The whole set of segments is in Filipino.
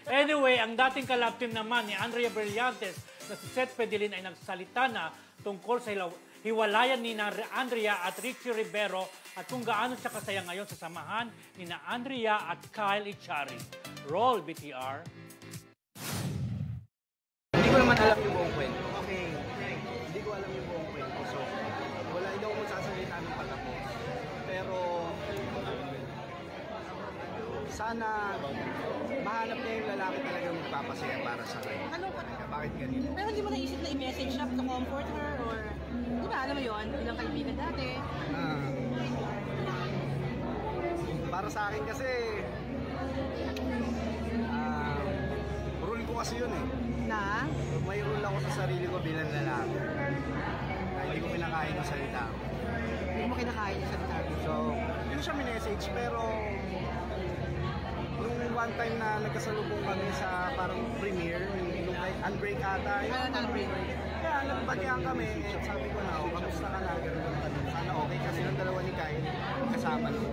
Anyway, ang dating kalab team naman ni Andrea Brillantes na si Seth Pedilin ay nagsalita na tungkol sa hiwalayan ni Andrea at Richie Rivero at kung gaano siya kasaya ngayon sa samahan ni Andrea at Kyle Echari. Roll, BTR. Hindi ko naman alam yung buong kwento. Okay. Hindi ko alam yung buong kwento. So, wala, hindi ako magsasalita ng patapos. Pero, sana mahanap niya yung lalaki talagang magpapasaya para sa kanya. Ano ba? Bakit ganito? Pero hindi mo naisip na i-message siya to comfort her or, di ba, alam mo yun, bilang kaibigan dati. Para sa akin kasi, rule ko kasi yun eh. Na? May rule ako sa sarili ko bilang lalaki. Na hindi ko pinakain ang salita ko. Hindi mo kinakain yung salita. So, yun siya minessage pero nung one time na nagkasalubong kami sa parang premiere, yung Unbreak ata. Unbreak. Kaya nagbatihan kami, sabi ko na, kamusta ka na? Ganun. Sana okay kasi yung dalawa ni Kyle, kasama nyo.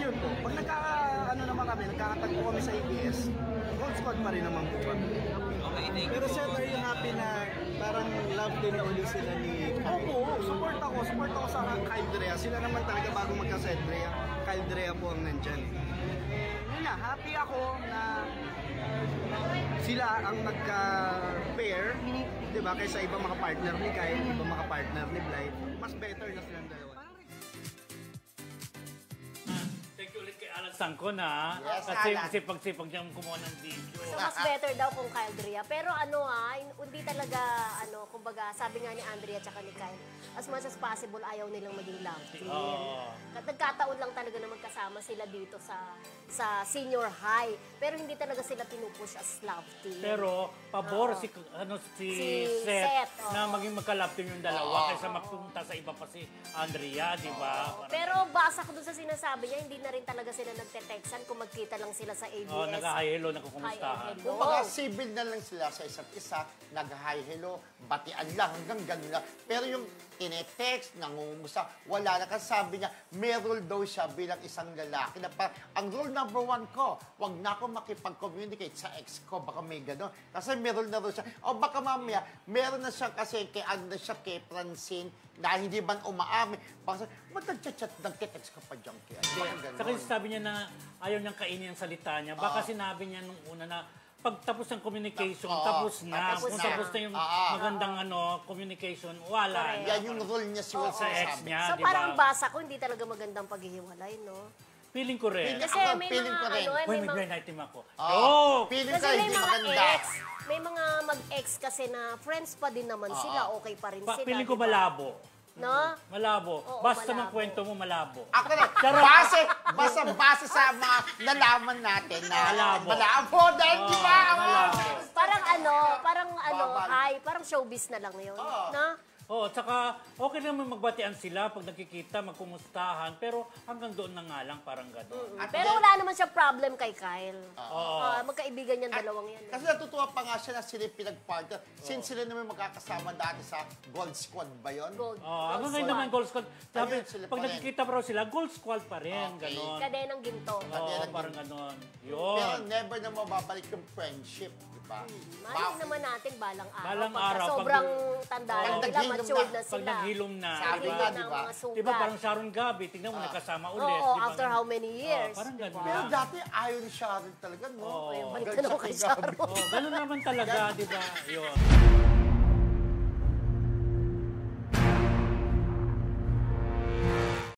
Yun po, pag nagkakatagpo kami sa ABS, Gold Squad pa rin naman po kami. Pero sir, are you happy na parang love din na uli sila ni Kyle? Oo, support ako sa Kyle Drea. Sila naman talaga bago magka-Seth Drea, Kyle Drea po ang nandyan. Yun na, happy ako na sila ang nagka-pair, di ba? Kaysa ibang mga partner ni Kyle, ibang mga partner ni Blythe, mas better na silang dalawa. Thank you ulit kay Alan Sangco na. Yes, kasi Alan. sipag-sipag niyang kumuha ng video. So, mas better daw kung Kyle Drea. Pero hindi talaga, kumbaga, sabi nga ni Andrea at ni Kyle, as much as possible, ayaw nilang maging love team. Nagkataon lang talaga na magkasama sila dito sa senior high. Pero hindi talaga sila pinupush as love team. Pero, pabor si Seth na maging magka-love team yung dalawa kaysa magpunta sa iba pa si Andrea, di ba? Pero basa ko dun sa sinasabi niya, hindi na rin talaga sila nagte-textan kung magkita lang sila sa ABS. Nag-hi hello, nagkukumustahan. Kumbaga, civil na lang sila sa isa't isa, nag-hi, hello, batian lang, hanggang ganun lang. Pero yung tinetext, nangungumusta, wala na. Kasi sabi niya, may rule daw siya bilang isang lalaki. Na ang rule number 1 ko, wag na ako makipag-communicate sa ex ko, baka may gano'n. Kasi may rule na rule siya. O baka mamaya, meron na siya kasi kay Francine, na hindi man umaami. Baka mag-chat-chat, nag-text ka pa dyan kaya. Saka sabi niya na ayaw niyang kainin ang salita niya. Baka sinabi niya nung una na pagtapos ng communication, tapos na. Kung tapos na yung magandang communication, wala. Yan yung rule niya siguro sa ex niya, So parang basa ko, hindi talaga magandang paghihiwalay, no? Feeling ko rin. Kasi may mga may blind item ako. Feeling kasi ko may hindi mga maganda. may mga mag-ex kasi na friends pa din naman sila, okay pa rin sila. Feeling ko diba? malabo. No? Malabo. Oo, Basta malabo. ng kwento mo, malabo. Ako na, base sa mga nalaman natin na malabo dahil di ba? Parang parang showbiz na lang yun. No? Oo, tsaka okay naman magbatian sila pag nakikita, magkumustahan, pero hanggang doon na nga lang, parang gano'n. Pero wala naman siya problem kay Kyle. Magkaibigan niyang dalawang yan. Kasi natutuwa pa nga siya na sila pinag-partner. Since sila naman magkakasama dati sa Gold Squad ba yun? Hanggang ngayon naman Gold Squad. Sabi, pag nakikita pa raw sila, Gold Squad pa rin, gano'n. Kadenang ginto. Parang gano'n. Pero never na mababalik yung friendship, di ba? Mahalin naman natin balang araw. Balang araw. Sobrang tanda na nila, matured na Pag sila. naghilom na. Sabi diba? nga, di ba? Diba parang Sharon Gabi, tingnan mo, nagkasama ulit. Oo, after how many years? Parang gano'n. Pero dati ayaw ni Sharon talaga, no? Balik ka naman kay Sharon. Gano'n naman talaga, di ba? Yun.